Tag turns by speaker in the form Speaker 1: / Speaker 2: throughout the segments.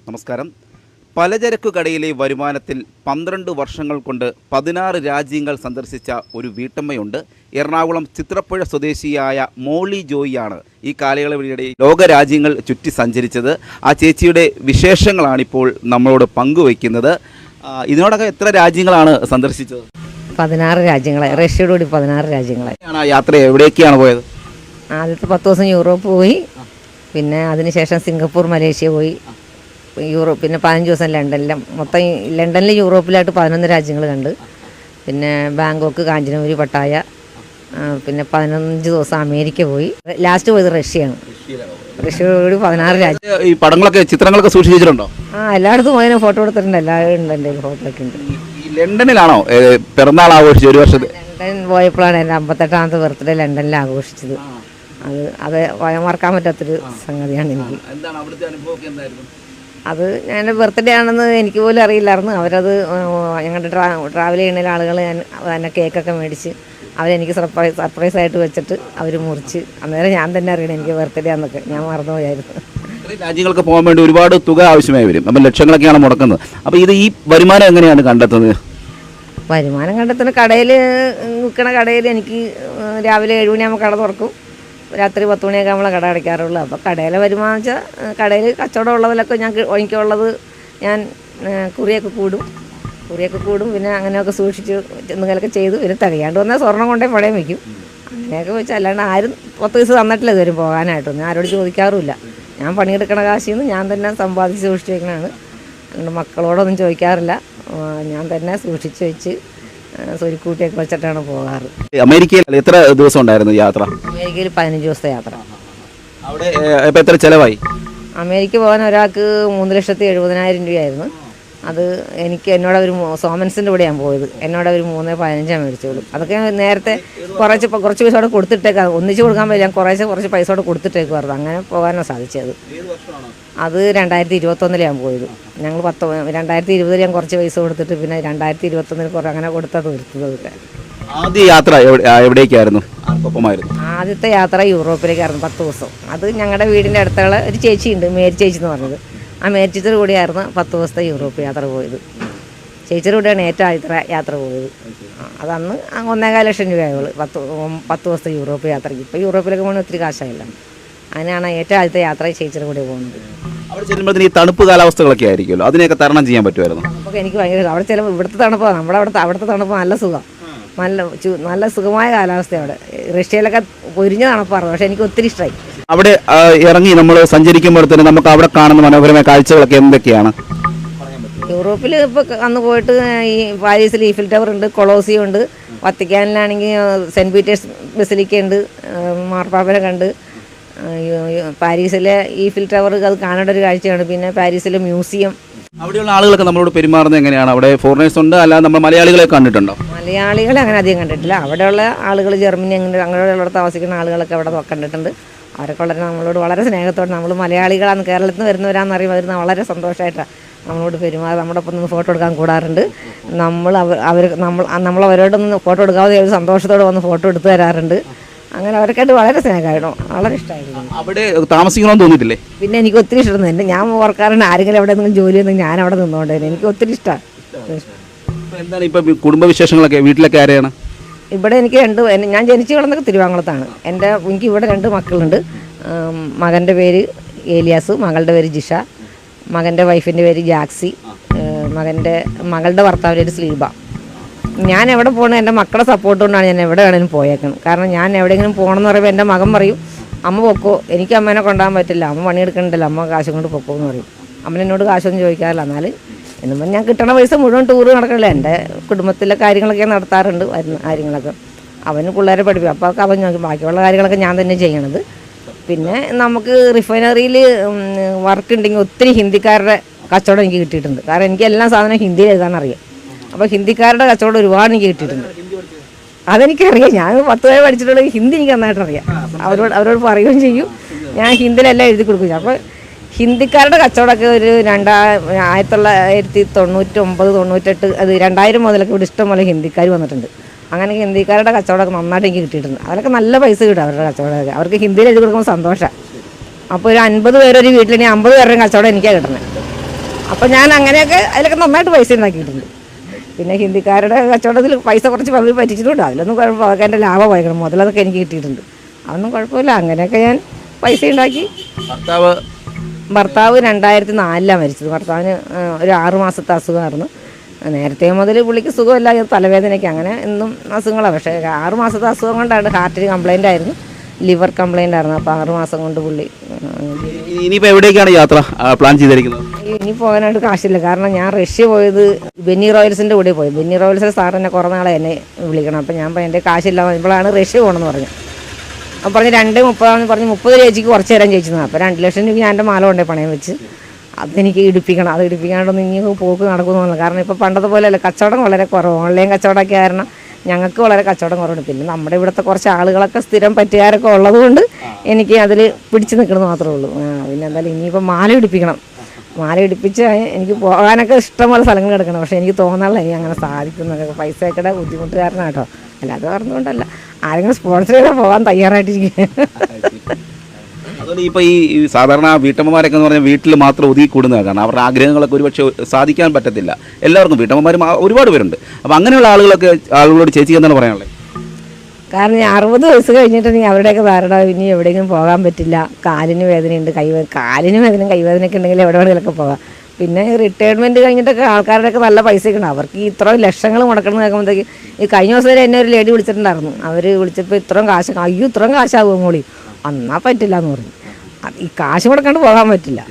Speaker 1: നമസ്കാരം. പലചരക്കു കടയിലെ വരുമാനത്തിൽ 12 വർഷങ്ങൾ കൊണ്ട് 16 രാജ്യങ്ങൾ സന്ദർശിച്ച ഒരു വീട്ടമ്മയുണ്ട്. എറണാകുളം ചിത്രപ്പുഴ സ്വദേശിയായ മോളി ജോയിയാണ് ഈ കാലയളവിനിടെ ലോകരാജ്യങ്ങൾ ചുറ്റി സഞ്ചരിച്ചത്. ആ ചേച്ചിയുടെ വിശേഷങ്ങളാണിപ്പോൾ നമ്മളോട് പങ്കുവയ്ക്കുന്നത്. ഇതിനോടൊക്കെ എത്ര രാജ്യങ്ങളാണ് സന്ദർശിച്ചത്?
Speaker 2: 16 രാജ്യങ്ങളെ, റഷ്യയോടുകൂടി 16 രാജ്യങ്ങളെ.
Speaker 1: ആ യാത്ര എവിടേക്കാണ് പോയത്?
Speaker 2: ആദ്യത്തെ 10 ദിവസം യൂറോപ്പ് പോയി, പിന്നെ അതിനുശേഷം സിംഗപ്പൂർ, മലേഷ്യ പോയി, യൂറോപ്പ്, പിന്നെ 15 ദിവസം ലണ്ടനിലും. മൊത്തം ലണ്ടനിൽ യൂറോപ്പിലായിട്ട് 11 രാജ്യങ്ങൾ കണ്ട്. പിന്നെ ബാങ്കോക്ക്, കാഞ്ചനപുരി, പട്ടായ, പിന്നെ 15 ദിവസം അമേരിക്ക പോയി. ലാസ്റ്റ് പോയത് റഷ്യയാണ്. റഷ്യയോട് 16 രാജ്യം.
Speaker 1: ഈ പടങ്ങളൊക്കെ, ചിത്രങ്ങളൊക്കെ സൂക്ഷിച്ചിട്ടുണ്ടോ?
Speaker 2: എല്ലായിടത്തും പോയതിന് ഫോട്ടോ എടുത്തിട്ടുണ്ട്. എല്ലാവരും ഉണ്ട്, എൻ്റെ ഫോട്ടോ ഒക്കെ ഉണ്ട്.
Speaker 1: ലണ്ടനിലാണോ പിറന്നാൾ ആഘോഷിച്ചത്? ഒരു വർഷത്തിൽ
Speaker 2: ലണ്ടൻ പോയപ്പോഴാണ് എൻ്റെ 58ാമത്തെ ബർത്ത്ഡേ ലണ്ടനിൽ ആഘോഷിച്ചത്. അത് മറക്കാൻ പറ്റാത്തൊരു സംഗതിയാണ് എനിക്ക്. അത് എൻ്റെ ബർത്ത്ഡേ ആണെന്ന് എനിക്ക് പോലും അറിയില്ലായിരുന്നു. അവരത് ഞങ്ങളുടെ ട്രാവൽ ചെയ്യുന്ന ആളുകൾ എന്നെ കേക്കൊക്കെ മേടിച്ച് അവരെനിക്ക് സർപ്രൈസായിട്ട് വെച്ചിട്ട് അവർ മുറിച്ച്, അന്നേരം ഞാൻ തന്നെ അറിയണം എനിക്ക് ബർത്ത്ഡേ ആണെന്നൊക്കെ. ഞാൻ മറന്നുപോയായിരുന്നു.
Speaker 1: രാജ്യങ്ങൾക്ക് പോകാൻ വേണ്ടി ഒരുപാട് തുക ആവശ്യമായി വരും. അപ്പം ലക്ഷങ്ങളൊക്കെയാണ് മുടക്കുന്നത്. അപ്പോൾ ഈ വരുമാനം എങ്ങനെയാണ് കണ്ടെത്തുന്നത്?
Speaker 2: വരുമാനം കണ്ടെത്തുന്ന കടയിൽ നിൽക്കുന്ന കടയിൽ എനിക്ക് രാവിലെ 7 മണിയാകുമ്പോൾ കട തുറക്കും, രാത്രി 10 മണിയൊക്കെ നമ്മളെ കട അടയ്ക്കാറുള്ളൂ. അപ്പോൾ കടയിലെ വരുമാനം വെച്ചാൽ കടയിൽ കച്ചവടം ഉള്ളതിലൊക്കെ എനിക്കുള്ളത് ഞാൻ കുറിയൊക്കെ കൂടും. പിന്നെ അങ്ങനെയൊക്കെ സൂക്ഷിച്ച് എന്തെങ്കിലുമൊക്കെ ചെയ്തു. പിന്നെ തികയാണ്ട് വന്നാൽ സ്വർണ്ണം കൊണ്ടേ പടയം വയ്ക്കും. അങ്ങനെയൊക്കെ വെച്ചാൽ അല്ലാണ്ട് ആരും 10 ദിവസം തന്നിട്ടില്ല ഇതുവരും പോകാനായിട്ടൊന്നും. ആരോട് ചോദിക്കാറുമില്ല. ഞാൻ പണിയെടുക്കണ കാശിൽ നിന്ന് ഞാൻ തന്നെ സമ്പാദിച്ച് സൂക്ഷിച്ച് വയ്ക്കണതാണ്. അതുകൊണ്ട് മക്കളോടൊന്നും ചോദിക്കാറില്ല. ഞാൻ തന്നെ സൂക്ഷിച്ച് വെച്ച് സ്വരുക്കൂട്ടിയൊക്കെ വെച്ചിട്ടാണ് പോകാറ്.
Speaker 1: അമേരിക്കയിൽ എത്ര ദിവസം ഉണ്ടായിരുന്നു യാത്ര?
Speaker 2: അമേരിക്കയിൽ 15 ദിവസത്തെ യാത്ര.
Speaker 1: അവിടെ എത്ര ചിലവായി?
Speaker 2: അമേരിക്ക പോകാൻ ഒരാൾക്ക് 3,70,000 രൂപയായിരുന്നു. അത് എന്നോട് ഒരു സോമൻസിൻ്റെ കൂടെ ഞാൻ പോയത്. എന്നോട് ഒരു 3,15 മേടിച്ചോളൂ. അതൊക്കെ നേരത്തെ കുറച്ച് പൈസ അവിടെ കൊടുത്തിട്ടേക്കാണ്. ഒന്നിച്ച് കൊടുക്കാൻ പറ്റില്ല, ഞാൻ കുറച്ച് പൈസ അവിടെ കൊടുത്തിട്ടേക്കുമായിരുന്നു. അങ്ങനെ പോകാനാണ് സാധിച്ചത്. അത് 2021 ഞാൻ പോയത്. ഞങ്ങൾ 2020 ഞാൻ കുറച്ച് പൈസ കൊടുത്തിട്ട് പിന്നെ 2021 കുറേ അങ്ങനെ കൊടുത്തത് തീർത്തതൊക്കെ.
Speaker 1: ആദ്യ യാത്ര എവിടേക്കായിരുന്നു?
Speaker 2: ആദ്യത്തെ യാത്ര യൂറോപ്പിലേക്കായിരുന്നു 10 ദിവസം. അത് ഞങ്ങളുടെ വീടിൻ്റെ അടുത്തുള്ള ഒരു ചേച്ചിയുണ്ട്, മേരി ചേച്ചി എന്ന് പറഞ്ഞത്. ആ മേരി ചേച്ചിയുടെ കൂടെയായിരുന്നു 10 ദിവസത്തെ യൂറോപ്പ് യാത്ര പോയത്. ചേച്ചിയുടെ കൂടെയാണ് ഏറ്റവും ആദ്യത്തെ യാത്ര പോയത്. അതന്ന് 1,4 ലക്ഷം രൂപയായുള്ളൂ 10 ദിവസത്തെ യൂറോപ്പ് യാത്രയ്ക്ക്. ഇപ്പോൾ യൂറോപ്പിലൊക്കെ പോകുന്ന ഒത്തിരി കാശായില്ല. അങ്ങനെയാണ് ഏറ്റവും ആദ്യത്തെ യാത്ര ചേച്ചിയുടെ കൂടെ പോകുന്നത്.
Speaker 1: അവിടെ ചെല്ലുമ്പോഴത്തേന് ഈ തണുപ്പ് കാലാവസ്ഥകളൊക്കെ ആയിരിക്കുമല്ലോ, അതിനെയൊക്കെ തരണം ചെയ്യാൻ പറ്റുമായിരുന്നു?
Speaker 2: അപ്പോൾ എനിക്ക് ഭയങ്കര അവിടെ ചിലപ്പോൾ ഇവിടുത്തെ തണുപ്പാണ്, അവിടുത്തെ തണുപ്പ് നല്ല സുഖം, നല്ല സുഖമായ കാലാവസ്ഥ. അവിടെ റഷ്യയിലൊക്കെ പൊരിഞ്ഞ തണുപ്പായിരുന്നു, പക്ഷെ എനിക്ക് ഒത്തിരി ഇഷ്ടമായി.
Speaker 1: അവിടെ ഇറങ്ങി നമ്മൾ സഞ്ചരിക്കുമ്പോൾ തന്നെ നമുക്ക് അവിടെ കാണുന്ന മനോഹരമായ കാഴ്ചകളൊക്കെ എന്തൊക്കെയാണ്?
Speaker 2: യൂറോപ്പിൽ ഇപ്പോൾ അന്ന് പോയിട്ട് ഈ പാരീസിൽ ഈഫിൽ ടവർ ഉണ്ട്, കൊളോസിയം ഉണ്ട്. വത്തിക്കാനിലാണെങ്കിൽ സെൻറ്റ് പീറ്റേഴ്സ് ബസിലിക്ക ഉണ്ട്, മാർപ്പാപ്പനെ കണ്ട്. പാരീസിലെ ഈഫിൽ ടവർ അത് കാണേണ്ട ഒരു കാഴ്ചയാണ്. പിന്നെ പാരീസിലെ മ്യൂസിയം.
Speaker 1: അവിടെയുള്ള ആളുകളൊക്കെ നമ്മളോട് പെരുമാറുന്നത് എങ്ങനെയാണ്? അവിടെ ഫോറിനേഴ്സ് ഉണ്ട്, അല്ലാതെ നമ്മൾ മലയാളികളെ കണ്ടിട്ടുണ്ടോ?
Speaker 2: മലയാളികളെ അങ്ങനെ അധികം കണ്ടിട്ടില്ല. അവിടെയുള്ള ആളുകൾ, ജർമ്മനി അങ്ങനെയുള്ള താമസിക്കുന്ന ആളുകളൊക്കെ അവിടെ കണ്ടിട്ടുണ്ട്. അവരൊക്കെ നമ്മളോട് വളരെ സ്നേഹത്തോടെ, നമ്മൾ മലയാളികളാണ്, കേരളത്തിൽ നിന്ന് വരുന്നവരാണെന്നറിയുമ്പോൾ വരുന്ന വളരെ സന്തോഷമായിട്ടാണ് നമ്മളോട് പെരുമാറുക. നമ്മുടെ ഒപ്പം നിന്ന് ഫോട്ടോ എടുക്കാൻ കൂടാറുണ്ട്. നമ്മളവരോടൊന്ന് ഫോട്ടോ എടുക്കാതെ സന്തോഷത്തോടെ വന്ന് ഫോട്ടോ എടുത്തു തരാറുണ്ട്. അങ്ങനെ അവർക്കായിട്ട് വളരെ സ്നേഹമായിരുന്നു, വളരെ ഇഷ്ടമായിരുന്നു.
Speaker 1: അവിടെ താമസിക്കണമെന്ന് തോന്നിയിട്ടില്ലേ? പിന്നെ
Speaker 2: എനിക്ക് ഒത്തിരി ഇഷ്ടമായിരുന്നു. ഞാൻ ഓർക്കാറുണ്ട്, ആരെങ്കിലും അവിടെ എന്തെങ്കിലും ജോലി ഉണ്ടെങ്കിൽ ഞാൻ അവിടെ നിന്നുകൊണ്ടായിരുന്നു. എനിക്ക് ഒത്തിരി ഇഷ്ടമാണ്.
Speaker 1: എന്താണ് ഇപ്പം കുടുംബവിശേഷങ്ങളൊക്കെ? വീട്ടിലൊക്കെ ആരെയാണ്?
Speaker 2: ഇവിടെ എനിക്ക് ഞാൻ ജനിച്ചു വളർന്നൊക്കെ തിരുവാങ്കുളത്താണ്. എനിക്ക് ഇവിടെ 2 മക്കളുണ്ട്. മകൻ്റെ പേര് ഏലിയാസ്, മകളുടെ പേര് ജിഷ. മകൻ്റെ വൈഫിൻ്റെ പേര് ജാക്സി. മകളുടെ ഭർത്താവിൻ്റെ പേര് സ്ലീബ. ഞാൻ എവിടെ പോകണം, എൻ്റെ മക്കളുടെ സപ്പോർട്ട് കൊണ്ടാണ് ഞാൻ എവിടെ വേണമെങ്കിലും പോയേക്കണം. കാരണം ഞാൻ എവിടെയെങ്കിലും പോകണമെന്ന് പറയുമ്പോൾ എൻ്റെ മകൻ പറയും, അമ്മ പൊക്കോ, എനിക്ക് അമ്മേനെ കൊണ്ടുപോകാൻ പറ്റില്ല, അമ്മ പണിയെടുക്കണ്ടല്ലോ, അമ്മ കാശും കൊണ്ട് പൊക്കോ എന്ന് പറയും. അമ്മ എന്നോട് കാശൊന്നും ചോദിക്കാറില്ല. എന്നാലും എന്നുമ്പോൾ ഞാൻ കിട്ടണ പൈസ മുഴുവൻ ടൂറ് നടക്കണില്ല. എൻ്റെ കുടുംബത്തിലെ കാര്യങ്ങളൊക്കെ നടത്താറുണ്ട്, വരുന്ന കാര്യങ്ങളൊക്കെ. അവന് പിള്ളേരെ പഠിപ്പിക്കും. അപ്പോൾ അവൻ നോക്കി ബാക്കിയുള്ള കാര്യങ്ങളൊക്കെ ഞാൻ തന്നെ ചെയ്യണത്. പിന്നെ നമുക്ക് റിഫൈനറിയിൽ വർക്ക് ഉണ്ടെങ്കിൽ ഒത്തിരി ഹിന്ദിക്കാരുടെ കച്ചവടം എനിക്ക് കിട്ടിയിട്ടുണ്ട്. കാരണം എനിക്ക് എല്ലാ സാധനവും ഹിന്ദിയിൽ എഴുതാനറിയാം. അപ്പോൾ ഹിന്ദിക്കാരുടെ കച്ചവടം ഒരുപാട് എനിക്ക് കിട്ടിയിട്ടുണ്ട്. അതെനിക്കറിയാം. ഞാൻ 10 വരെ പഠിച്ചിട്ടുള്ളത് ഹിന്ദി എനിക്ക് നന്നായിട്ടറിയാം. അവരോട് പറയുകയും ചെയ്യും. ഞാൻ ഹിന്ദിയിലെല്ലാം എഴുതി കൊടുക്കും. അപ്പോൾ ഹിന്ദിക്കാരുടെ കച്ചവടമൊക്കെ ഒരു 1999, 98, അത് 2000 മുതലൊക്കെ ഇവിടെ ഇഷ്ടംപോലെ ഹിന്ദിക്കാർ വന്നിട്ടുണ്ട്. അങ്ങനെ ഹിന്ദിക്കാരുടെ കച്ചവടമൊക്കെ നന്നായിട്ട് എനിക്ക് കിട്ടിയിട്ടുണ്ട്. അതിലൊക്കെ നല്ല പൈസ കിട്ടും അവരുടെ കച്ചവടമൊക്കെ. അവർക്ക് ഹിന്ദിയിൽ എഴുതി കൊടുക്കുമ്പോൾ സന്തോഷമാണ്. അപ്പോൾ ഒരു 50 പേരൊരു വീട്ടിലെങ്കിൽ 50 പേരുടെയും കച്ചവടം എനിക്കാണ് കിട്ടുന്നത്. അപ്പോൾ ഞാൻ അങ്ങനെയൊക്കെ അതിലൊക്കെ നന്നായിട്ട് പൈസ ഉണ്ടാക്കിയിട്ടുണ്ട്. പിന്നെ ഹിന്ദിക്കാരുടെ കച്ചവടത്തിൽ പൈസ കുറച്ച് പകുതി പറ്റിച്ചിട്ടുണ്ട്. അതിലൊന്നും കുഴപ്പമില്ല, അതൊക്കെ എൻ്റെ ലാഭം വായിക്കണം, മുതലതൊക്കെ എനിക്ക് കിട്ടിയിട്ടുണ്ട്. അതൊന്നും കുഴപ്പമില്ല. അങ്ങനെയൊക്കെ ഞാൻ പൈസ ഉണ്ടാക്കി. ഭർത്താവ് 2004 മരിച്ചത്. ഭർത്താവിന് ഒരു 6 മാസത്തെ അസുഖമായിരുന്നു. നേരത്തെ മുതൽ പുള്ളിക്ക് സുഖമില്ല, തലവേദനയ്ക്ക് അങ്ങനെ എന്നും അസുഖങ്ങളാണ്. പക്ഷേ 6 മാസത്തെ അസുഖം കൊണ്ടാണ്. ഹാർട്ടിന് കംപ്ലൈൻ്റ് ആയിരുന്നു, ലിവർ കംപ്ലൈൻ്റ് ആയിരുന്നു. അപ്പോൾ 6 മാസം കൊണ്ട് പുള്ളി.
Speaker 1: ഇനിയിപ്പോൾ എവിടേക്കാണ് യാത്ര പ്ലാൻ ചെയ്തിരിക്കുന്നത്?
Speaker 2: ഇനി പോകാനായിട്ട് കാശില്ല. കാരണം ഞാൻ റഷ്യ പോയത് ബെന്നി റോയൽസിൻ്റെ കൂടെ പോയി. ബെന്നി റോയൽസിൻ്റെ സാർ എന്നെ കുറേ നാളെ എന്നെ വിളിക്കണം. അപ്പോൾ ഞാൻ എൻ്റെ കാശില്ല, ഇപ്പോഴാണ് റഷ്യ പോകണമെന്ന് പറഞ്ഞു. അപ്പോൾ പറഞ്ഞ് 2:30 പറഞ്ഞ് 30 രൂപയ്ക്ക് കുറച്ച് തരാൻ ചോദിച്ചതാണ്. അപ്പോൾ 2 ലക്ഷം രൂപ ഞാൻ എൻ്റെ മാല കൊണ്ടേ പണയം വെച്ച് അതെനിക്ക് ഇടിപ്പിക്കണം. അത് ഇടിപ്പിക്കാണ്ടൊന്നും ഇനി പോക്ക് നടക്കുമെന്ന്. കാരണം ഇപ്പോൾ പണ്ടത്തെ പോലെയല്ല, കച്ചവടം വളരെ കുറവ്. ഓൺലൈൻ കച്ചവടമൊക്കെ കാരണം ഞങ്ങൾക്ക് വളരെ കച്ചവടം കുറവുണ്ട്. പിന്നെ നമ്മുടെ ഇവിടുത്തെ കുറച്ച് ആളുകളൊക്കെ സ്ഥിരം പറ്റുകാരൊക്കെ ഉള്ളതുകൊണ്ട് എനിക്ക് അതിൽ പിടിച്ച് നിൽക്കണമെന്ന് മാത്രമേ ഉള്ളൂ. പിന്നെ എന്തായാലും ഇനിയിപ്പോൾ മാല ഇടിപ്പിക്കണം. മാല ഇടിപ്പിച്ച് എനിക്ക് പോകാനൊക്കെ ഇഷ്ടംപോലെ സ്ഥലങ്ങൾ കിടക്കണം. പക്ഷേ എനിക്ക് തോന്നാറില്ല ഇനി അങ്ങനെ സാധിക്കുന്നതൊക്കെ. പൈസയൊക്കെ ബുദ്ധിമുട്ട് കാരണം കേട്ടോ, അല്ലാതെ പറഞ്ഞുകൊണ്ടല്ല. ആരെങ്കിലും സ്പോൺസർ ചെയ്താൽ പോകാൻ തയ്യാറായിട്ടിരിക്കുക.
Speaker 1: അതുപോലെ ഇപ്പോൾ ഈ സാധാരണ വീട്ടമ്മമാരൊക്കെ എന്ന് പറഞ്ഞാൽ വീട്ടിൽ മാത്രം ഒതുങ്ങി കൂടുന്നതാണ്. കാരണം അവരുടെ ആഗ്രഹങ്ങളൊക്കെ ഒരുപക്ഷെ സാധിക്കാൻ പറ്റത്തില്ല. എല്ലാവർക്കും വീട്ടമ്മമാരും ഒരുപാട് പേരുണ്ട്. അപ്പോൾ അങ്ങനെയുള്ള ആളുകളോട് ചേച്ചിക്ക് എന്താണ് പറയാനുള്ളത്?
Speaker 2: കാരണം 60 വയസ്സ് കഴിഞ്ഞിട്ട് നീ അവരുടെയൊക്കെ ധാരണ ഇനി എവിടെയെങ്കിലും പോകാൻ പറ്റില്ല. കാലിന് വേദനയുണ്ട്, കാലിന് വേദനയും കൈവേദനയൊക്കെ ഉണ്ടെങ്കിൽ എവിടെ വേണമെങ്കിലൊക്കെ പോകാം. പിന്നെ റിട്ടയർമെൻറ്റ് കഴിഞ്ഞിട്ടൊക്കെ ആൾക്കാരുടെയൊക്കെ നല്ല പൈസയൊക്കെ ഉണ്ട്. അവർക്ക് ഇത്ര ലക്ഷങ്ങൾ മുടക്കണം കേൾക്കുമ്പോഴത്തേക്ക് ഈ കഴിഞ്ഞ ദിവസം വരെ എന്നെ ഒരു ലേഡി വിളിച്ചിട്ടുണ്ടായിരുന്നു. അവർ വിളിച്ചപ്പോൾ ഇത്രയും കാശ്, അയ്യോ ഇത്രയും കാശാകുമോ മോളി, എന്നാൽ പറ്റില്ല എന്ന് പറഞ്ഞു. ഈ കാശ് മുടക്കാണ്ട് പോകാൻ പറ്റില്ല.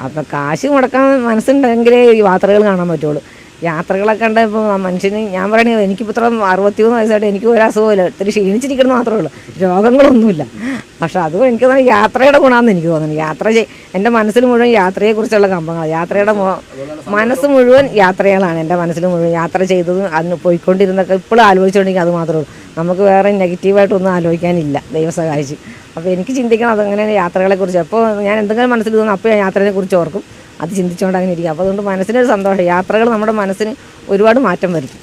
Speaker 2: അപ്പം കാശ് മുടക്കാൻ മനസ്സുണ്ടെങ്കിലേ ഈ യാത്രകൾ കാണാൻ പറ്റുള്ളൂ. യാത്രകളൊക്കെ കണ്ട ഇപ്പോൾ മനുഷ്യന് ഞാൻ പറയണത് എനിക്കിപ്പോൾ ഇത്ര 63 വയസ്സായിട്ട് എനിക്ക് ഒരു അസുഖമില്ല, ഇത്തിരി ക്ഷീണിച്ചിരിക്കണം മാത്രമേ ഉള്ളൂ, രോഗങ്ങളൊന്നുമില്ല. പക്ഷെ അതും എനിക്ക് തോന്നുന്നു യാത്രയുടെ ഗുണമെന്ന് എനിക്ക് തോന്നുന്നു. എൻ്റെ മനസ്സിൽ മുഴുവൻ യാത്രയെക്കുറിച്ചുള്ള കമ്പങ്ങളാണ്. യാത്രയുടെ മനസ്സ് മുഴുവൻ യാത്രകളാണ്. എൻ്റെ മനസ്സിൽ മുഴുവൻ യാത്ര ചെയ്തതും അന്ന് പോയിക്കൊണ്ടിരുന്നൊക്കെ ഇപ്പോഴും ആലോചിച്ചുകൊണ്ടെങ്കിൽ അത് മാത്രമേ ഉള്ളൂ. നമുക്ക് വേറെ നെഗറ്റീവായിട്ടൊന്നും ആലോചിക്കാനില്ല, ദൈവം സഹായിച്ച്. അപ്പോൾ എനിക്ക് ചിന്തിക്കണം അതങ്ങനെയാണ് യാത്രകളെക്കുറിച്ച്. അപ്പോൾ ഞാൻ എന്തെങ്കിലും മനസ്സിൽ തോന്നുന്നു അപ്പോൾ ഞാൻ യാത്രയെക്കുറിച്ച് ഓർക്കും, അത് ചിന്തിച്ചുകൊണ്ട് അങ്ങനെ ഇരിക്കും. അപ്പോൾ അതുകൊണ്ട് മനസ്സിനൊരു സന്തോഷം. യാത്രകൾ നമ്മുടെ മനസ്സിന് ഒരുപാട് മാറ്റം വരുത്തും.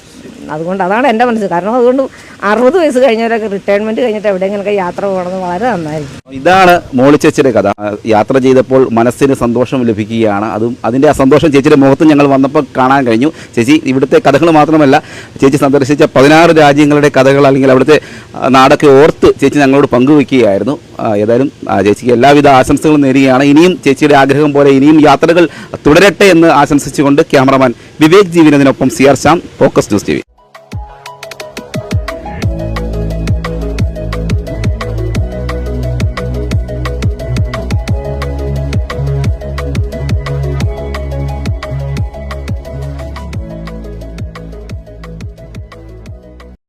Speaker 2: അതുകൊണ്ട് അതാണ് എൻ്റെ മനസ്സ്. കാരണം അതുകൊണ്ട് 60 വയസ്സ് കഴിഞ്ഞവരൊക്കെ റിട്ടയർമെൻറ്റ് കഴിഞ്ഞിട്ട് എവിടെയെങ്കിലൊക്കെ യാത്ര പോകണമെന്ന് വളരെ നന്നായിരിക്കും.
Speaker 1: ഇതാണ് മോളി ചേച്ചിയുടെ കഥ. യാത്ര ചെയ്തപ്പോൾ മനസ്സിന് സന്തോഷം ലഭിക്കുകയാണ്. അതിൻ്റെ ആ സന്തോഷം ചേച്ചിയുടെ മുഖത്ത് ഞങ്ങൾ വന്നപ്പോൾ കാണാൻ കഴിഞ്ഞു. ചേച്ചി ഇവിടുത്തെ കഥകൾ മാത്രമല്ല, ചേച്ചി സന്ദർശിച്ച 16 രാജ്യങ്ങളുടെ കഥകൾ അല്ലെങ്കിൽ അവിടുത്തെ നാടൊക്കെ ഓർത്ത് ചേച്ചി ഞങ്ങളോട് പങ്കുവയ്ക്കുകയായിരുന്നു. ഏതായാലും ചേച്ചിക്ക് എല്ലാവിധ ആശംസകളും നേരുകയാണ്. ഇനിയും ചേച്ചിയുടെ ആഗ്രഹം പോലെ ഇനിയും യാത്രകൾ തുടരട്ടെ എന്ന് ആശംസിച്ചുകൊണ്ട് ക്യാമറമാൻ വിവേക് ജീവിനതിനൊപ്പം CR Shyam, Focus News TV.